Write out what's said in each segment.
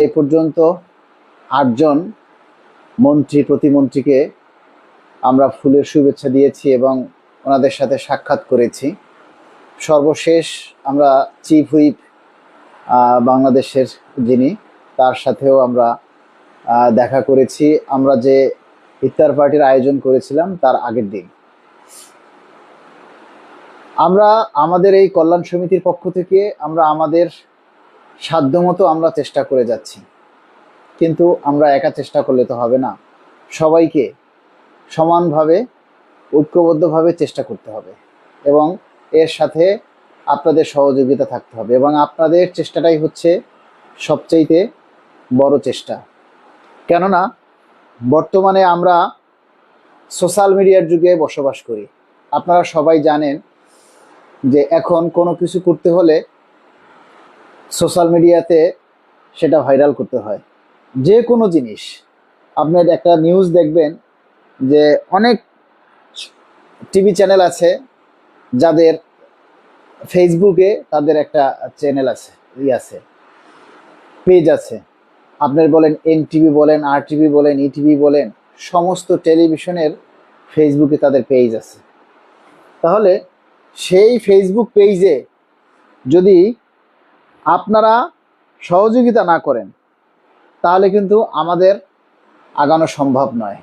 এই পর্যন্ত 8জন মন্ত্রী প্রতিমন্ত্রীকে আমরা ফুলের শুভেচ্ছা দিয়েছি এবং ওনাদের সাথে সাক্ষাৎ করেছি। সর্বশেষ আমরা চিফ হুইপ বাংলাদেশের যিনি, তার সাথেও আমরা দেখা করেছি। আমরা যে ইফতার পার্টির আয়োজন করেছিলাম তার আগের দিন আমরা আমাদের এই কল্যাণ সমিতির পক্ষ থেকে আমরা আমাদের সাধ্যমতো আমরা চেষ্টা করে যাচ্ছি, কিন্তু আমরা একা চেষ্টা করলে তো হবে না। সবাইকে সমানভাবে ঐক্যবদ্ধভাবে চেষ্টা করতে হবে এবং এর সাথে আপনাদের সহযোগিতা থাকতে হবে, এবং আপনাদের চেষ্টাটাই হচ্ছে সবচাইতে বড় চেষ্টা। কেননা বর্তমানে আমরা সোশ্যাল মিডিয়ার যুগে বসবাস করি। আপনারা সবাই জানেন যে এখন কোনো কিছু করতে হলে সোশ্যাল মিডিয়াতে সেটা ভাইরাল করতে হয়। যে কোনো জিনিস, আপনার একটা নিউজ দেখবেন যে অনেক টিভি চ্যানেল আছে যাদের ফেসবুকে তাদের একটা চ্যানেল আছে, পেজ আছে। আপনার বলেন এনটিভি বলেন, আরটিভি বলেন, ইটিভি বলেন, সমস্ত টেলিভিশনের ফেসবুকে তাদের পেজ আছে। তাহলে সেই ফেসবুক পেজে যদি আপনারা সহযোগিতা না করেন তাহলে কিন্তু আমাদের আগানো সম্ভব নয়।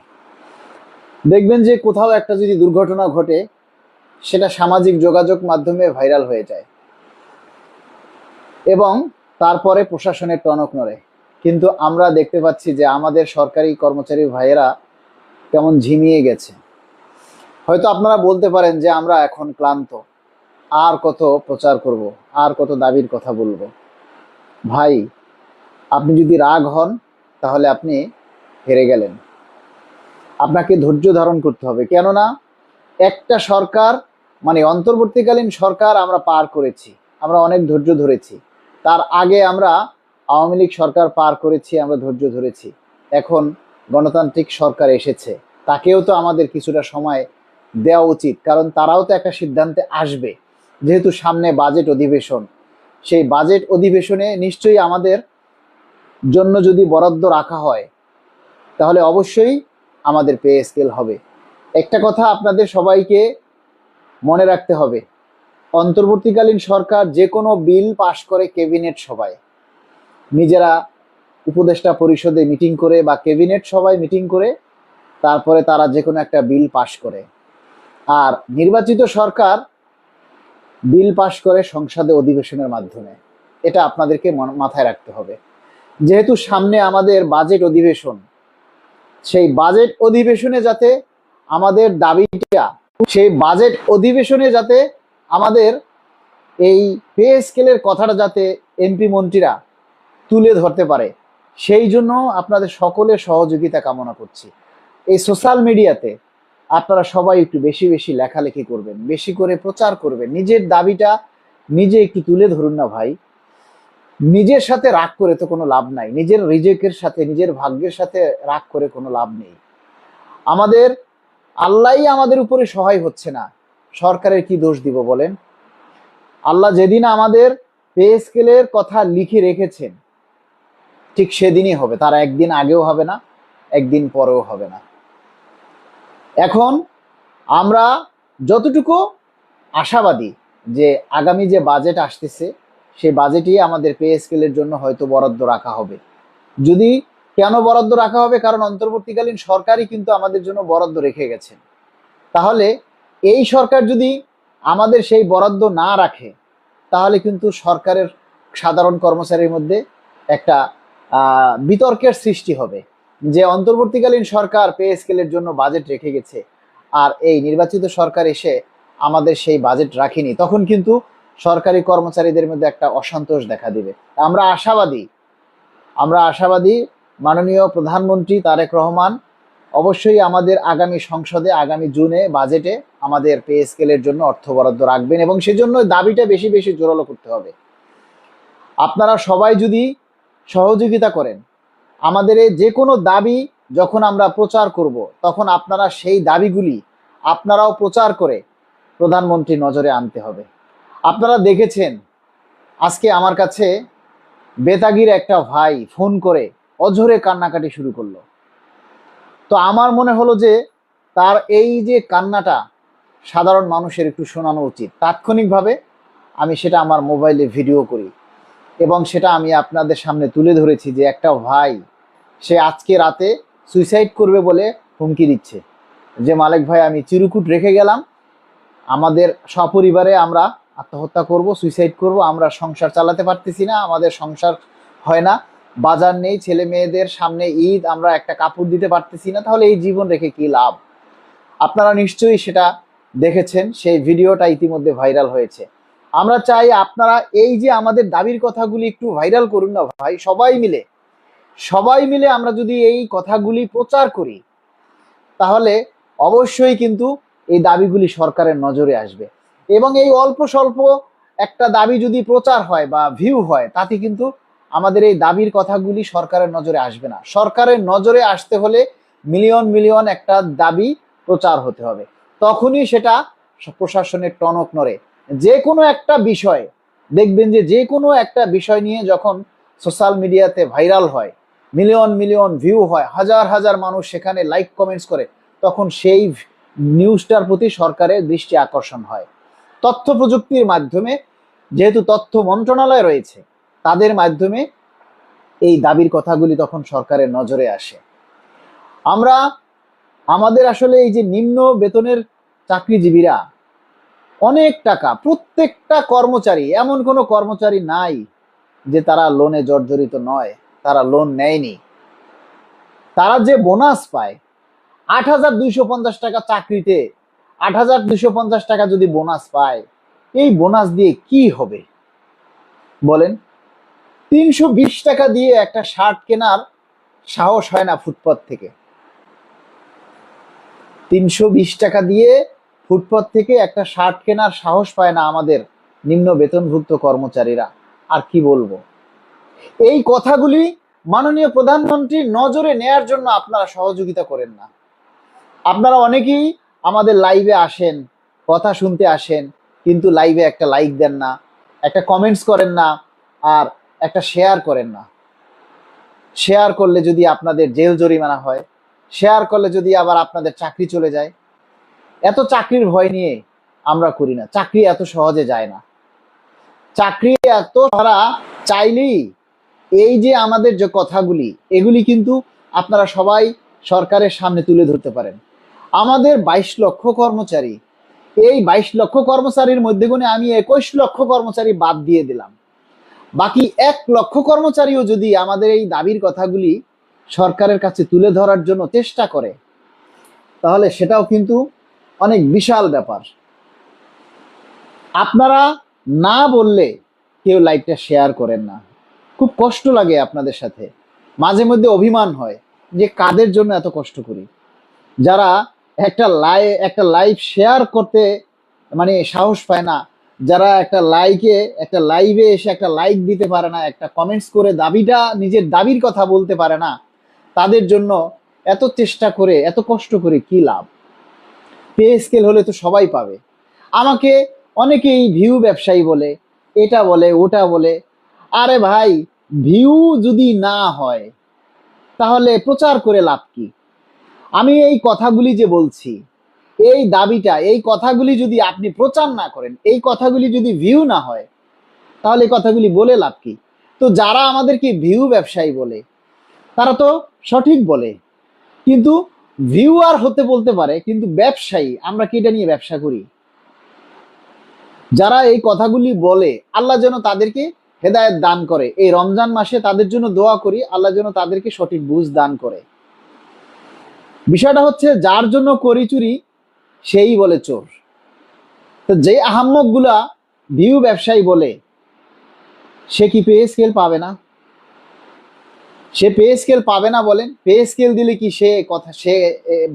দেখবেন যে কোথাও একটা যদি দুর্ঘটনা ঘটে সেটা সামাজিক যোগাযোগ মাধ্যমে ভাইরাল হয়ে যায় এবং তারপরে প্রশাসনের টনক নড়ে। কিন্তু আমরা দেখতে পাচ্ছি যে আমাদের সরকারি কর্মচারী ভাইয়েরা কেমন ঝিমিয়ে গেছে। হয়তো আপনারা বলতে পারেন যে আমরা এখন ক্লান্ত, আর কত প্রচার করব, আর কত দাবির কথা বলবো। ভাই, আপনি যদি রাগ হন তাহলে আপনি হেরে গেলেন। আপনাকে ধৈর্য ধারণ করতে হবে, কেননা একটা সরকার মানে অন্তর্বর্তীকালীন সরকার আমরা পার করেছি, আমরা অনেক ধৈর্য ধরেছি। তার আগে আমরা আওয়ামী লীগ সরকার পার করেছি, আমরা ধৈর্য ধরেছি। এখন গণতান্ত্রিক সরকার এসেছে, তাকেও তো আমাদের কিছুটা সময় দেওয়া উচিত, কারণ তারাও তো একটা সিদ্ধান্তে আসবে। যেহেতু সামনে বাজেট অধিবেশন, সেই বাজেট অধিবেশনে নিশ্চয়ই আমাদের জন্য যদি বরাদ্দ রাখা হয় তাহলে অবশ্যই আমাদের পে স্কেল হবে। একটা কথা আপনাদের সবাইকে মনে রাখতে হবে, অন্তর্বর্তীকালীন সরকার যে কোনো বিল পাশ করে ক্যাবিনেট সভায়, নিজেরা উপদেষ্টা পরিষদে মিটিং করে বা ক্যাবিনেট সভায় মিটিং করে তারপরে তারা যে কোনো একটা বিল পাশ করে। আর নির্বাচিত সরকার বিল পাশ করে সংসদে অধিবেশনের মাধ্যমে। এটা আপনাদেরকে মাথায় রাখতে হবে। যেহেতু সামনে আমাদের বাজেট অধিবেশন, সেই বাজেট অধিবেশনে যাতে আমাদের দাবিটা, সেই বাজেট অধিবেশনে যাতে আমাদের এই পে স্কেলের কথাটা যাতে এমপি মন্ত্রীরা তুলে ধরতে পারে, সেই জন্য আপনাদের সকলের সহযোগিতা কামনা করছি। এই সোশ্যাল মিডিয়াতে আপনারা সবাই একটু বেশি বেশি লেখালেখি করবেন, বেশি করে প্রচার করবেন, নিজের দাবিটা নিজে একটু তুলে ধরুন না ভাই। নিজের সাথে রাগ করে তো কোনো লাভ নাই, নিজের রিজেকের সাথে, নিজের ভাগ্যের সাথে রাগ করে কোনো লাভ নেই। আমাদের আল্লাহই আমাদের উপরে সহায় হচ্ছে না, সরকারের কি দোষ দিব বলেন? আল্লাহ যেদিন আমাদের পে স্কেলের কথা লিখে রেখেছেন ঠিক সেদিনই হবে, তার একদিন আগেও হবে না, একদিন পরেও হবে না। এখন আমরা যতটুকু আশাবাদী যে আগামী যে বাজেট আসতেছে সেই বাজেটই আমাদের পে স্কেলের জন্য হয়তো বরাদ্দ রাখা হবে। যদি কেন বরাদ্দ রাখা হবে, কারণ অন্তর্বর্তীকালীন সরকারই কিন্তু আমাদের জন্য বরাদ্দ রেখে গেছেন। তাহলে এই সরকার যদি আমাদের সেই বরাদ্দ না রাখে তাহলে কিন্তু সরকারের সাধারণ কর্মচারীর মধ্যে একটা বিতর্কের সৃষ্টি হবে যে অন্তর্বর্তীকালীন সরকার পে স্কেলের জন্য বাজেট রেখে গেছে আর এই নির্বাচিত সরকার এসে আমাদের সেই বাজেট রাখেনি, তখন কিন্তু সরকারি কর্মচারীদের মধ্যে একটা অসন্তোষ দেখা দিবে। আমরা আশাবাদী মাননীয় প্রধানমন্ত্রী তারেক রহমান অবশ্যই আমাদের আগামী সংসদে, আগামী জুনে বাজেটে আমাদের পে স্কেলের জন্য অর্থ বরাদ্দ রাখবেন, এবং সেজন্য দাবিটা বেশি বেশি জোরালো করতে হবে। আপনারা সবাই যদি সহযোগিতা করেন, আমাদের যে কোনো দাবি যখন আমরা প্রচার করব তখন আপনারা সেই দাবিগুলি আপনারাও প্রচার করে প্রধানমন্ত্রী নজরে আনতে হবে। আপনারা দেখেছেন আজকে আমার কাছে বেতাগির একটা ভাই ফোন করে অঝরে কান্নাকাটি শুরু করলো। তো আমার মনে হলো যে তার এই যে কান্নাটা সাধারণ মানুষের একটু শোনানো উচিত। তাৎক্ষণিকভাবে আমি সেটা আমার মোবাইলে ভিডিও করি এবং সেটা আমি আপনাদের সামনে তুলে ধরেছি যে একটা ভাই সে আজকে রাতে সুইসাইড করবে বলে হুমকি দিচ্ছে যে মালেক ভাই আমি চিরকুট রেখে গেলাম, আমাদের সপরিবারে আমরা আত্মহত্যা করব, সুইসাইড করব, আমরা সংসার চালাতে পারতেছি না, আমাদের সংসার হয় না, বাজার নেই, ছেলে মেয়েদের সামনে ঈদ, আমরা একটা কাপড় দিতে পারতেছি না, তাহলে এই জীবন রেখে কি লাভ? আপনারা নিশ্চয়ই সেটা দেখেছেন, সেই ভিডিওটা ইতিমধ্যে ভাইরাল হয়েছে। আমরা চাই আপনারা এই যে আমাদের দাবির কথাগুলি একটু ভাইরাল করুন না ভাই, সবাই মিলে আমরা যদি এই কথাগুলি প্রচার করি তাহলে অবশ্যই কিন্তু এই দাবিগুলি সরকারের নজরে আসবে। এবং এই অল্প স্বল্প একটা দাবি যদি প্রচার হয় বা ভিউ হয় তাতে কিন্তু আমাদের এই দাবির কথাগুলি সরকারের নজরে আসবে না। সরকারের নজরে আসতে হলে মিলিয়ন মিলিয়ন একটা দাবি প্রচার হতে হবে, তখনই সেটা প্রশাসনের টনক নড়ে। যে কোনো একটা বিষয় দেখবেন যে কোনো একটা বিষয় নিয়ে যখন সোশ্যাল মিডিয়াতে ভাইরাল হয়, মিলিয়ন মিলিয়ন ভিউ হয়, হাজার হাজার মানুষ সেখানে লাইক কমেন্টস করে, তখন সেই নিউজটার প্রতি সরকারের দৃষ্টি আকর্ষণ হয়। তথ্য প্রযুক্তির মাধ্যমে, যেহেতু তথ্য মন্ত্রণালয় রয়েছে, তাদের মাধ্যমে এই দাবির কথাগুলি তখন সরকারের নজরে আসে। আমরা আমাদের আসলে এই যে নিম্ন বেতনের চাকরিজীবীরা অনেক টাকা, প্রত্যেকটা কর্মচারী, এমন কোনো কর্মচারী নাই যে তারা লোনে জর্জরিত নয়, তারা লোন নেয়নি। তারা যে বোনাস পায় ৮,২৫০ টাকা চাকরিতে, ৮,২৫০ টাকা যদি বোনাস পায়, এই বোনাস দিয়ে কি হবে বলেন? ৩২০ টাকা দিয়ে একটা শার্ট কেনার সাহস হয় না ফুটপাত থেকে। ৩২০ টাকা দিয়ে ফুটপাত থেকে একটা শার্ট কেনার সাহস পায় না আমাদের নিম্ন বেতনভুক্ত কর্মচারীরা। আর কি বলবো, এই কথাগুলি মাননীয় প্রধানমন্ত্রীর নজরে নেয়ার জন্য আপনারা সহযোগিতা করেন না। আপনারা অনেকেই আমাদের লাইভে আসেন, কথা শুনতে আসেন, কিন্তু লাইভে একটা লাইক দেন না, একটা কমেন্টস করেন না, আর একটা শেয়ার করেন না। শেয়ার করলে যদি আপনাদের জেল জরিমানা হয়, শেয়ার করলে যদি আবার আপনাদের চাকরি চলে যায়, এত চাকরির ভয় নিয়ে আমরা করি না। চাকরি এত সহজে যায় না, চাকরি এত তারা চাইলেই এই যে আমাদের যে কথাগুলি, এগুলি কিন্তু আপনারা সবাই সরকারের সামনে তুলে ধরতে পারেন। আমাদের ২২ লক্ষ কর্মচারী, এই ২২ লক্ষ কর্মচারীর মধ্যে গুণে আমি ২১ লক্ষ কর্মচারী বাদ দিয়ে দিলাম। বাকি ১ লক্ষ কর্মচারীও যদি আমাদের এই দাবির কথাগুলি সরকারের কাছে তুলে ধরার জন্য চেষ্টা করে, তাহলে সেটাও কিন্তু অনেক বিশাল ব্যাপার। আপনারা না বললে কেউ লাইভটা শেয়ার করেন না, খুব কষ্ট লাগে আপনাদের সাথে, মাঝে মধ্যে অভিমান হয় যে কাদের জন্য এত কষ্ট করি। যারা একটা লাইভ শেয়ার করতে মানে সাহস পায় না, যারা একটা লাইভে এসে একটা লাইক দিতে পারে না, একটা কমেন্টস করে নিজের দাবির কথা বলতে পারে না, তাদের জন্য এত চেষ্টা করে এত কষ্ট করে কি লাভ? পে স্কেল হলে তো সবাই পাবে। আমাকে অনেকেই ভিউ ব্যবসায়ী বলে, এটা বলে ওটা বলে। আরে ভাই, ভিউ যদি না হয় তাহলে প্রচার করে লাভ কি? আমি এই কথাগুলি যে বলছি, এই দাবিটা, এই কথাগুলি যদি আপনি প্রচার না করেন, এই কথাগুলি যদি ভিউ না হয়, তাহলে এই কথাগুলি বলে লাভ কি? তো যারা আমাদেরকে ভিউ ব্যবসায়ী বলে তারা তো সঠিক বলে, কিন্তু ভিউ আর হতে বলতে পারে, কিন্তু ব্যবসায়ী আমরা কি এটা নিয়ে ব্যবসা করি? যারা এই কথাগুলি বলে, আল্লাহ যেন তাদেরকে হেদায়েত দান করে। এই রমজান মাসে তাদের জন্য দোয়া করি, আল্লাহ যেন তাদেরকে সঠিক বুঝ দান করে। বিষয়টা হচ্ছে, যার জন্য করি চুরি সেই বলে চোর। তো যে আহাম্মক গুলা ভিউ ব্যবসায়ী বলে, সে কি পে স্কেল পাবে না? সে পে স্কেল পাবে না বলেন? পে স্কেল দিলে কি সে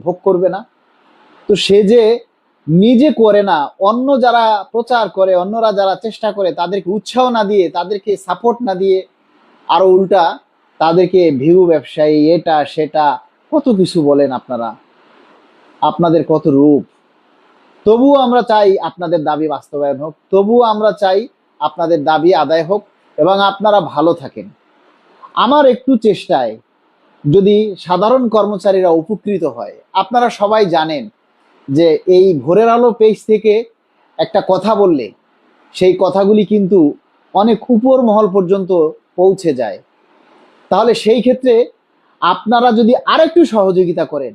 ভোগ করবে না? তো সে যে নিজে করে না, অন্য যারা প্রচার করে, অন্যরা যারা চেষ্টা করে, তাদেরকে উৎসাহ না দিয়ে, তাদেরকে সাপোর্ট না দিয়ে, আরো উল্টা তাদেরকে ভিউ ব্যবসায়ী, এটা সেটা কত কিছু বলেন আপনারা, আপনাদের কত রূপ। তবুও আমরা চাই আপনাদের দাবি বাস্তবায়ন হোক, তবুও আমরা চাই আপনাদের দাবি আদায় হোক, এবং আপনারা ভালো থাকেন। আমার একটু চেষ্টায় যদি সাধারণ কর্মচারীরা উপকৃত হয়, আপনারা সবাই জানেন যে এই ভোরের আলো পেজ থেকে একটা কথা বললে সেই কথাগুলি কিন্তু অনেক উপর মহল পর্যন্ত পৌঁছে যায়। তাহলে সেই ক্ষেত্রে আপনারা যদি আরেকটু সহযোগিতা করেন,